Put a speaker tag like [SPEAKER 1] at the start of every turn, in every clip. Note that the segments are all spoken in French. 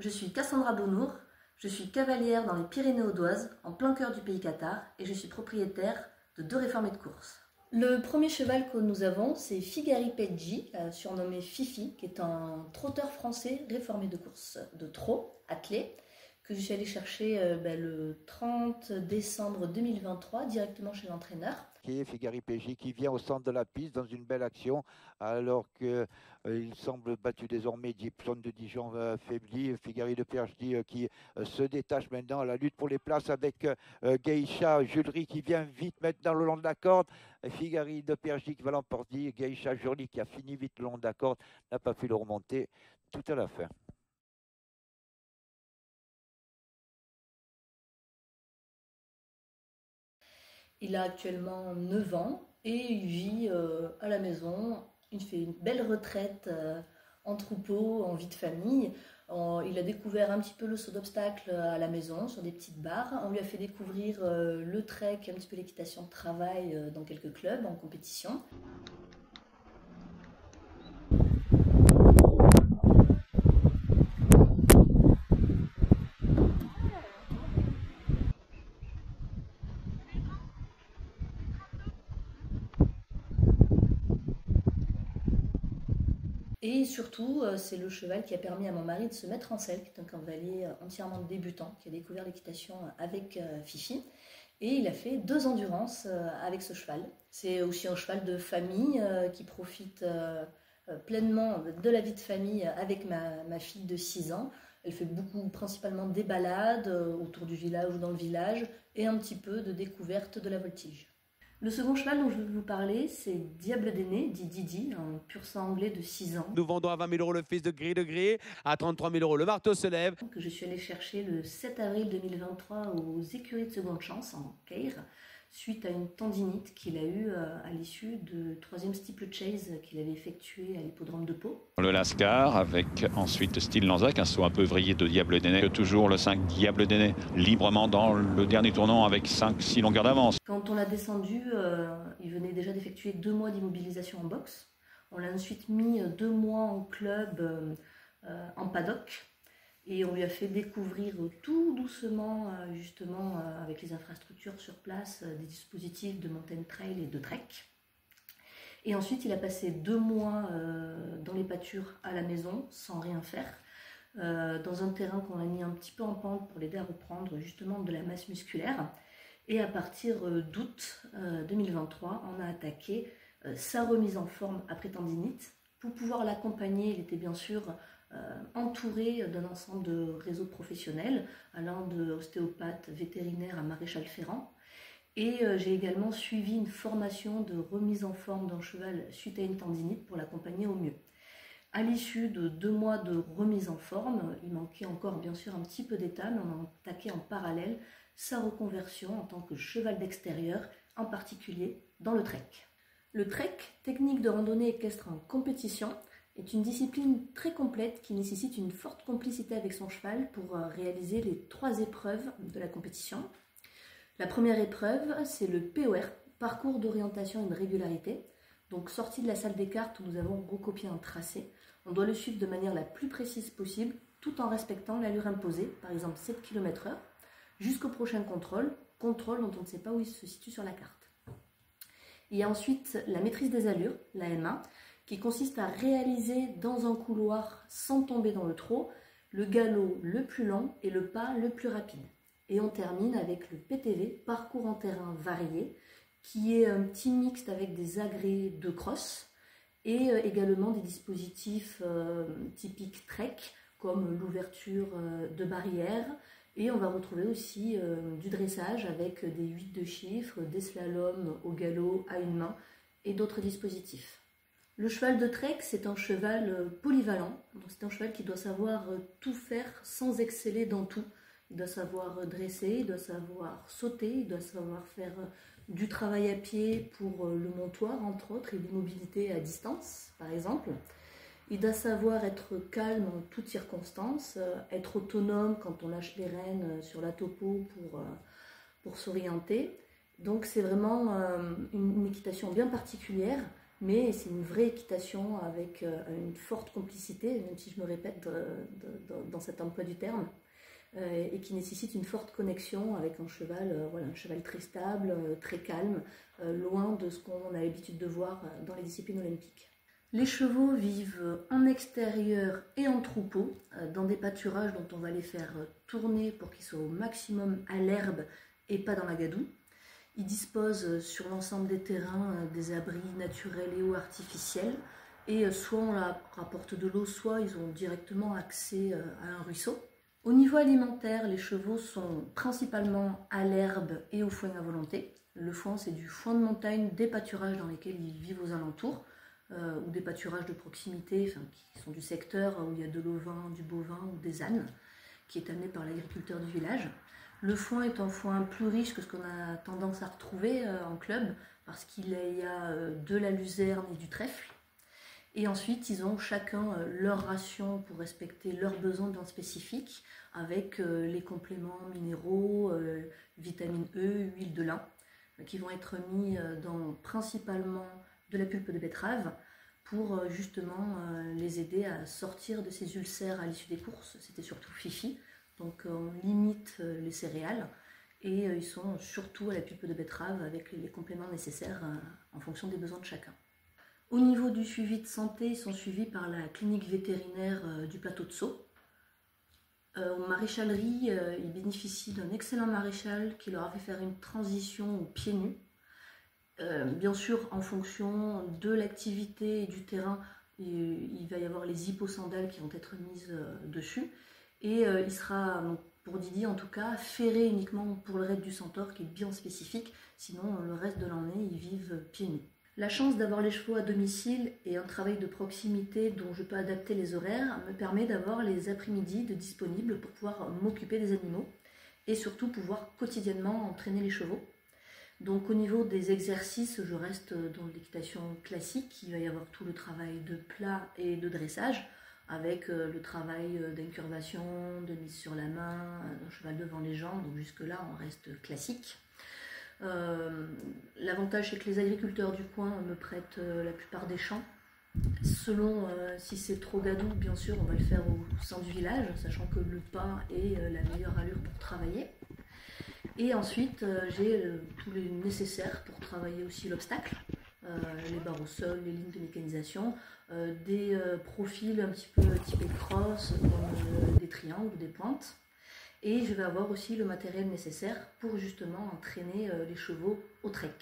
[SPEAKER 1] je suis Cassandra Bonour, je suis cavalière dans les Pyrénées-Audoises, en plein cœur du pays cathare, et je suis propriétaire de 2 réformés de course. Le premier cheval que nous avons, c'est Figari Peggi, surnommé Fifi, qui est un trotteur français réformé de course de trot, attelé, que je suis allée chercher le 30 décembre 2023 directement chez l'entraîneur.
[SPEAKER 2] Figari Peggi qui vient au centre de la piste dans une belle action alors qu'il semble battu désormais. Gibson de Dijon faibli. Figari de Peggi qui se détache maintenant à la lutte pour les places avec Geisha Julery qui vient vite maintenant le long de la corde. Figari de Peggi qui va l'emporter. Geisha Julery qui a fini vite le long de la corde n'a pas pu le remonter tout à la fin.
[SPEAKER 1] Il a actuellement 9 ans et il vit à la maison. Il fait une belle retraite en troupeau, en vie de famille. Il a découvert un petit peu le saut d'obstacle à la maison, sur des petites barres. On lui a fait découvrir le trek, un petit peu l'équitation de travail dans quelques clubs en compétition. Et surtout, c'est le cheval qui a permis à mon mari de se mettre en selle, qui est un cavalier entièrement débutant, qui a découvert l'équitation avec Fifi. Et il a fait 2 endurances avec ce cheval. C'est aussi un cheval de famille qui profite pleinement de la vie de famille avec ma fille de 6 ans. Elle fait principalement des balades autour du village ou dans le village et un petit peu de découverte de la voltige. Le second cheval dont je vais vous parler, c'est Diable d'Aîné, dit Didi, un pur sang anglais de 6 ans.
[SPEAKER 3] Nous vendons à 20 000 € le fils de Gris, à 33 000 € le marteau se lève.
[SPEAKER 1] Que je suis allée chercher le 7 avril 2023 aux écuries de seconde chance en Caire, suite à une tendinite qu'il a eue à l'issue de 3e steeplechase qu'il avait effectué à l'hippodrome de Pau.
[SPEAKER 4] Le Lascar avec ensuite Style Lanzac, un saut un peu vrillé de Diable d'Aîné. Toujours le 5 Diable d'Aîné, librement dans le dernier tournant avec 5-6 longueurs d'avance.
[SPEAKER 1] Quand on l'a descendu, il venait déjà d'effectuer 2 mois d'immobilisation en boxe. On l'a ensuite mis 2 mois en club en paddock. Et on lui a fait découvrir tout doucement, justement, avec les infrastructures sur place, des dispositifs de mountain trail et de trek. Et ensuite, il a passé 2 mois dans les pâtures à la maison, sans rien faire, dans un terrain qu'on a mis un petit peu en pente pour l'aider à reprendre justement de la masse musculaire. Et à partir d'août 2023, on a attaqué sa remise en forme après tendinite. Pour pouvoir l'accompagner, il était bien sûr entouré d'un ensemble de réseaux professionnels, allant de ostéopathe vétérinaire à maréchal ferrant. Et j'ai également suivi une formation de remise en forme d'un cheval suite à une tendinite pour l'accompagner au mieux. À l'issue de 2 mois de remise en forme, il manquait encore bien sûr un petit peu d'état, mais on a attaqué en parallèle sa reconversion en tant que cheval d'extérieur, en particulier dans le trek. Le trek, technique de randonnée équestre en compétition, est une discipline très complète qui nécessite une forte complicité avec son cheval pour réaliser les 3 épreuves de la compétition. La première épreuve, c'est le POR, parcours d'orientation et de régularité. Donc sorti de la salle des cartes où nous avons recopié un tracé, on doit le suivre de manière la plus précise possible, tout en respectant l'allure imposée, par exemple 7 km/h, jusqu'au prochain contrôle dont on ne sait pas où il se situe sur la carte. Il y a ensuite la maîtrise des allures, la M1, qui consiste à réaliser dans un couloir, sans tomber dans le trot, le galop le plus lent et le pas le plus rapide. Et on termine avec le PTV, parcours en terrain varié, qui est un petit mixte avec des agrès de cross et également des dispositifs typiques trek, comme l'ouverture de barrières. Et on va retrouver aussi du dressage avec des 8 de chiffres, des slaloms au galop à une main et d'autres dispositifs. Le cheval de trek, c'est un cheval polyvalent, c'est un cheval qui doit savoir tout faire sans exceller dans tout. Il doit savoir dresser, il doit savoir sauter, il doit savoir faire du travail à pied pour le montoir, entre autres, et l'immobilité à distance, par exemple. Il doit savoir être calme en toutes circonstances, être autonome quand on lâche les rênes sur la topo pour s'orienter. Donc c'est vraiment une équitation bien particulière, mais c'est une vraie équitation avec une forte complicité, même si je me répète dans cet emploi du terme, et qui nécessite une forte connexion avec un cheval, voilà, un cheval très stable, très calme, loin de ce qu'on a l'habitude de voir dans les disciplines olympiques. Les chevaux vivent en extérieur et en troupeau, dans des pâturages dont on va les faire tourner pour qu'ils soient au maximum à l'herbe et pas dans la gadoue. Ils disposent sur l'ensemble des terrains des abris naturels et ou artificiels, et soit on leur apporte de l'eau, soit ils ont directement accès à un ruisseau. Au niveau alimentaire, les chevaux sont principalement à l'herbe et au foin à volonté. Le foin, c'est du foin de montagne, des pâturages dans lesquels ils vivent aux alentours, ou des pâturages de proximité, enfin, qui sont du secteur où il y a de l'ovin, du bovin ou des ânes, qui est amené par l'agriculteur du village. Le foin est un foin plus riche que ce qu'on a tendance à retrouver en club, parce qu'il y a de la luzerne et du trèfle. Et ensuite, ils ont chacun leur ration pour respecter leurs besoins bien spécifiques, avec les compléments minéraux, vitamine E, huile de lin, qui vont être mis dans principalement de la pulpe de betterave, pour justement les aider à sortir de ces ulcères à l'issue des courses. C'était surtout Fifi, donc on limite les céréales, et ils sont surtout à la pulpe de betterave avec les compléments nécessaires en fonction des besoins de chacun. Au niveau du suivi de santé, ils sont suivis par la clinique vétérinaire du plateau de Sceaux. En maréchalerie, ils bénéficient d'un excellent maréchal qui leur a fait faire une transition aux pieds nus. Bien sûr, en fonction de l'activité et du terrain, il va y avoir les hipposandales qui vont être mises dessus. Et il sera, donc, pour Didi en tout cas, ferré uniquement pour le raid du centaure qui est bien spécifique. Sinon, le reste de l'année, ils vivent pieds nus. La chance d'avoir les chevaux à domicile et un travail de proximité dont je peux adapter les horaires me permet d'avoir les après-midi de disponibles pour pouvoir m'occuper des animaux et surtout pouvoir quotidiennement entraîner les chevaux. Donc au niveau des exercices, je reste dans l'équitation classique. Il va y avoir tout le travail de plat et de dressage, avec le travail d'incurvation, de mise sur la main, un cheval devant les jambes, donc jusque-là on reste classique. L'avantage c'est que les agriculteurs du coin me prêtent la plupart des champs. Selon si c'est trop gadou, bien sûr on va le faire au sein du village, sachant que le pas est la meilleure allure pour travailler. Et ensuite j'ai tout le nécessaire pour travailler aussi l'obstacle, les barres au sol, les lignes de mécanisation, des profils un petit peu typés cross, comme des triangles ou des pointes. Et je vais avoir aussi le matériel nécessaire pour justement entraîner les chevaux au trek.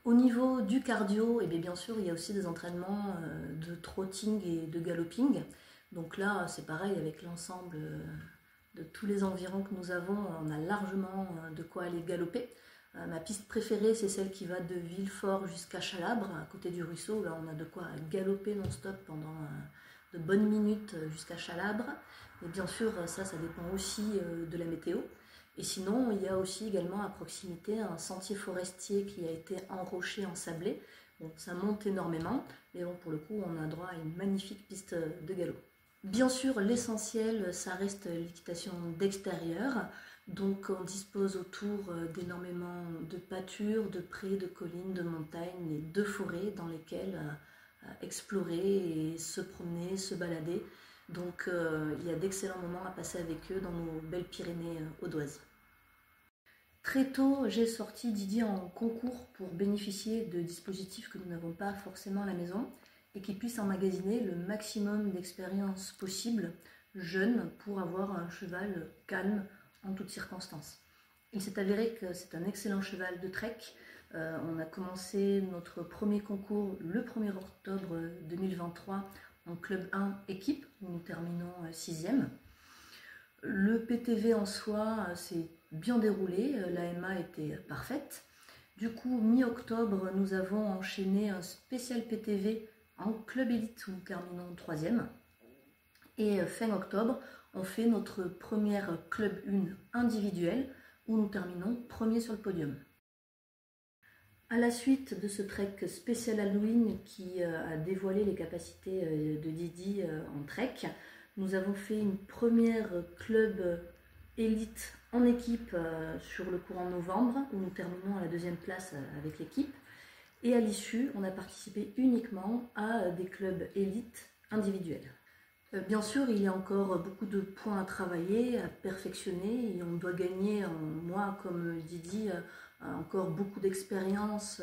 [SPEAKER 1] Au niveau du cardio, et bien sûr, il y a aussi des entraînements de trotting et de galloping. Donc là, c'est pareil avec l'ensemble de tous les environs que nous avons, on a largement de quoi aller galoper. Ma piste préférée, c'est celle qui va de Villefort jusqu'à Chalabre, à côté du ruisseau. Là, on a de quoi galoper non-stop pendant de bonnes minutes jusqu'à Chalabre. Et bien sûr, ça dépend aussi de la météo. Et sinon, il y a aussi également à proximité un sentier forestier qui a été enroché, ensablé. Bon, ça monte énormément, mais bon, pour le coup, on a droit à une magnifique piste de galop. Bien sûr, l'essentiel, ça reste l'équitation d'extérieur. Donc, on dispose autour d'énormément de pâtures, de prés, de collines, de montagnes et de forêts dans lesquelles explorer et se promener, se balader. Donc, il y a d'excellents moments à passer avec eux dans nos belles Pyrénées audoises. Très tôt, j'ai sorti Didi en concours pour bénéficier de dispositifs que nous n'avons pas forcément à la maison et qui puissent emmagasiner le maximum d'expérience possible jeune pour avoir un cheval calme en toutes circonstances. Il s'est avéré que c'est un excellent cheval de trek. On a commencé notre premier concours le 1er octobre 2023 en club 1 équipe, où nous terminons 6e. Le PTV en soi s'est bien déroulé, l'AMA était parfaite. Du coup, mi-octobre, nous avons enchaîné un spécial PTV en club élite où nous terminons 3e. Et fin octobre, on fait notre première club 1 individuelle où nous terminons 1er sur le podium. À la suite de ce trek spécial Halloween qui a dévoilé les capacités de Didi en trek, nous avons fait une première club élite en équipe sur le courant novembre où nous terminons à la 2e place avec l'équipe. Et à l'issue, on a participé uniquement à des clubs élites individuels. Bien sûr, il y a encore beaucoup de points à travailler, à perfectionner, et on doit gagner, moi comme Didi, encore beaucoup d'expérience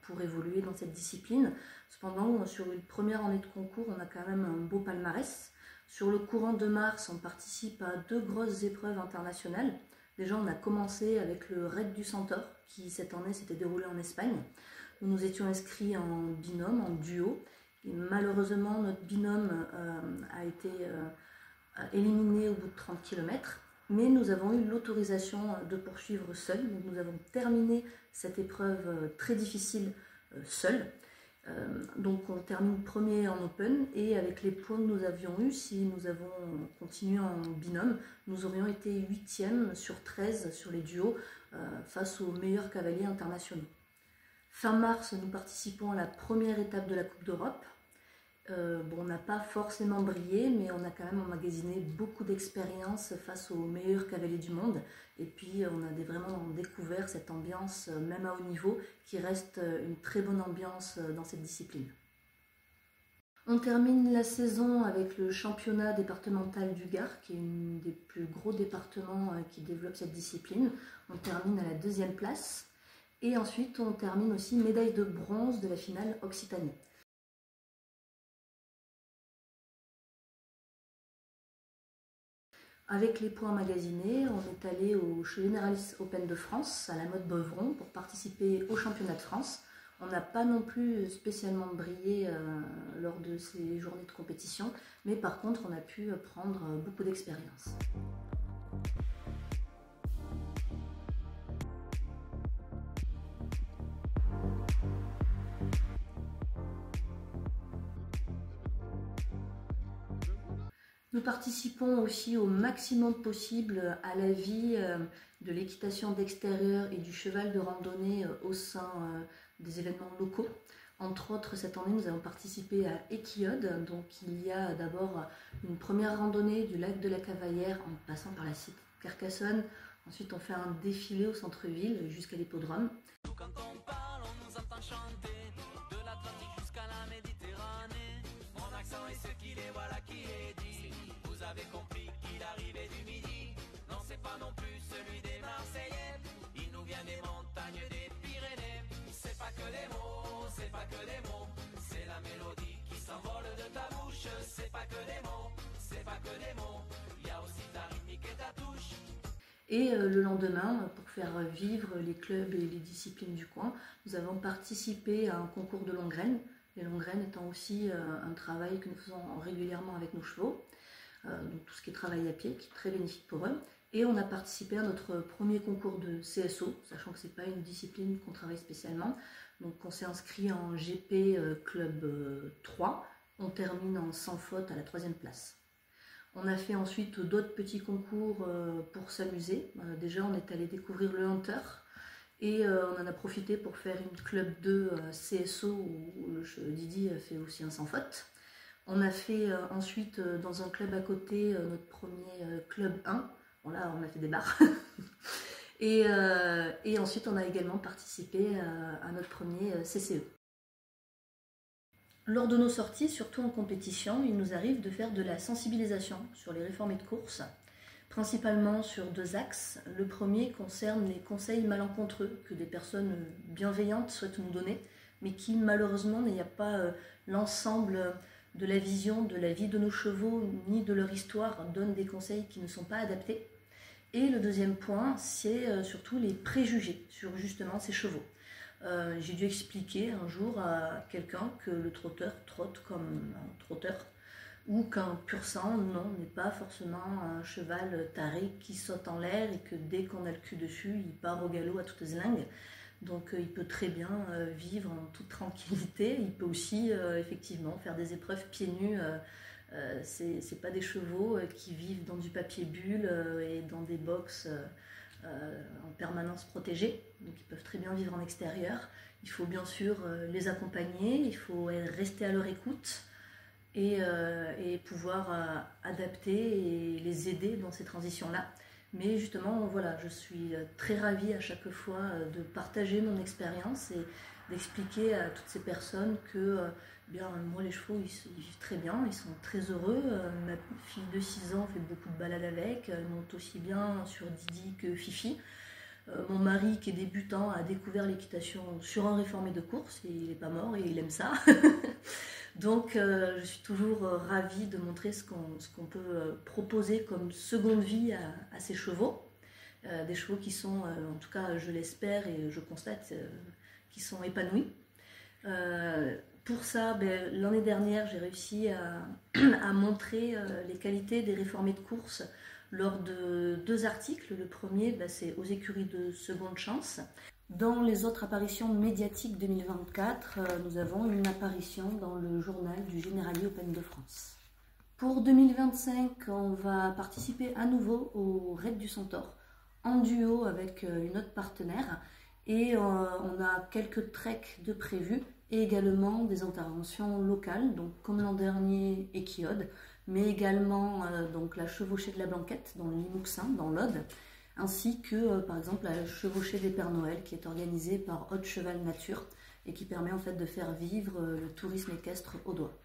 [SPEAKER 1] pour évoluer dans cette discipline. Cependant, sur une première année de concours, on a quand même un beau palmarès. Sur le courant de mars, on participe à 2 grosses épreuves internationales. Déjà, on a commencé avec le Raid du Centaure, qui cette année s'était déroulé en Espagne. Nous nous étions inscrits en binôme, en duo. Et malheureusement, notre binôme a été éliminé au bout de 30 km. Mais nous avons eu l'autorisation de poursuivre seuls. Donc nous avons terminé cette épreuve très difficile seuls. Donc on termine premier en open et avec les points que nous avions eus, si nous avons continué en binôme, nous aurions été 8e sur 13 sur les duos face aux meilleurs cavaliers internationaux. Fin mars, nous participons à la première étape de la Coupe d'Europe. On n'a pas forcément brillé, mais on a quand même emmagasiné beaucoup d'expérience face aux meilleurs cavaliers du monde. Et puis on a vraiment découvert cette ambiance, même à haut niveau, qui reste une très bonne ambiance dans cette discipline. On termine la saison avec le championnat départemental du Gard, qui est un des plus gros départements qui développe cette discipline. On termine à la 2e place. Et ensuite, on termine aussi médaille de bronze de la finale Occitanie. Avec les points emmagasinés, on est allé au Generalist Open de France, à la Motte Beuvron, pour participer au championnat de France. On n'a pas non plus spécialement brillé lors de ces journées de compétition, mais par contre, on a pu prendre beaucoup d'expérience. Nous participons aussi au maximum possible à la vie de l'équitation d'extérieur et du cheval de randonnée au sein des événements locaux. Entre autres, cette année, nous avons participé à Équillode. Donc, il y a d'abord une première randonnée du lac de la Cavaillère en passant par la cité Carcassonne. Ensuite, on fait un défilé au centre-ville jusqu'à l'hippodrome.
[SPEAKER 5] Quand on parle, on nous entend chanter de l'Atlantique jusqu'à la Méditerranée. Mon accent est ce qu'il est, voilà qui est dit. Vous avez compris qu'il arrivait du midi. Non, c'est pas non plus celui des Marseillais. Il nous vient des montagnes des Pyrénées. C'est pas que des mots, c'est pas que des mots. C'est la mélodie qui s'envole de ta bouche. C'est pas que des mots, c'est pas que des mots. Il y a aussi ta rythmique et ta touche.
[SPEAKER 1] Et le lendemain, pour faire vivre les clubs et les disciplines du coin, nous avons participé à un concours de longue graine. Les longues graines étant aussi un travail que nous faisons régulièrement avec nos chevaux. Donc tout ce qui est travail à pied, qui est très bénéfique pour eux. Et on a participé à notre premier concours de CSO, sachant que ce n'est pas une discipline qu'on travaille spécialement. Donc on s'est inscrit en GP Club 3, on termine en sans faute à la 3e place. On a fait ensuite d'autres petits concours pour s'amuser. Déjà on est allé découvrir le Hunter et on en a profité pour faire une Club 2 CSO où Didi fait aussi un sans faute. On a fait ensuite dans un club à côté notre premier club 1. Bon là on a fait des barres. et ensuite on a également participé à notre premier CCE. Lors de nos sorties, surtout en compétition, il nous arrive de faire de la sensibilisation sur les réformés de course, principalement sur 2 axes. Le premier concerne les conseils malencontreux que des personnes bienveillantes souhaitent nous donner, mais qui malheureusement n'ayant pas l'ensemble de la vision de la vie de nos chevaux ni de leur histoire donnent des conseils qui ne sont pas adaptés. Et le deuxième point, c'est surtout les préjugés sur justement ces chevaux. J'ai dû expliquer un jour à quelqu'un que le trotteur trotte comme un trotteur ou qu'un pur sang, non, n'est pas forcément un cheval taré qui saute en l'air et que dès qu'on a le cul dessus, il part au galop à toutes zingues. Donc il peut très bien vivre en toute tranquillité. Il peut aussi effectivement faire des épreuves pieds nus. C'est pas des chevaux qui vivent dans du papier bulle et dans des box en permanence protégés. Donc ils peuvent très bien vivre en extérieur. Il faut bien sûr les accompagner, il faut rester à leur écoute et pouvoir adapter et les aider dans ces transitions-là. Mais justement, voilà, je suis très ravie à chaque fois de partager mon expérience d'expliquer à toutes ces personnes que bien, moi les chevaux ils vivent très bien, ils sont très heureux. Ma fille de 6 ans fait beaucoup de balades avec, elle monte aussi bien sur Didi que Fifi. Mon mari qui est débutant a découvert l'équitation sur un réformé de course et il n'est pas mort et il aime ça. Donc je suis toujours ravie de montrer ce qu'on peut proposer comme seconde vie à ces chevaux. Des chevaux qui sont, en tout cas je l'espère et je constate, qui sont épanouis. Pour ça, l'année dernière, j'ai réussi à montrer les qualités des réformés de course lors de 2 articles. Le premier, c'est aux écuries de seconde chance. Dans les autres apparitions médiatiques 2024, nous avons une apparition dans le journal du Généralier Open de France. Pour 2025, on va participer à nouveau au Raid du Centaure, en duo avec une autre partenaire. Et on a quelques treks de prévus et également des interventions locales, donc comme l'an dernier Equiode, mais également donc la chevauchée de la Blanquette dans le Limousin, dans l'Aude, ainsi que par exemple la chevauchée des Pères Noël qui est organisée par Haute Cheval Nature et qui permet en fait de faire vivre le tourisme équestre audois.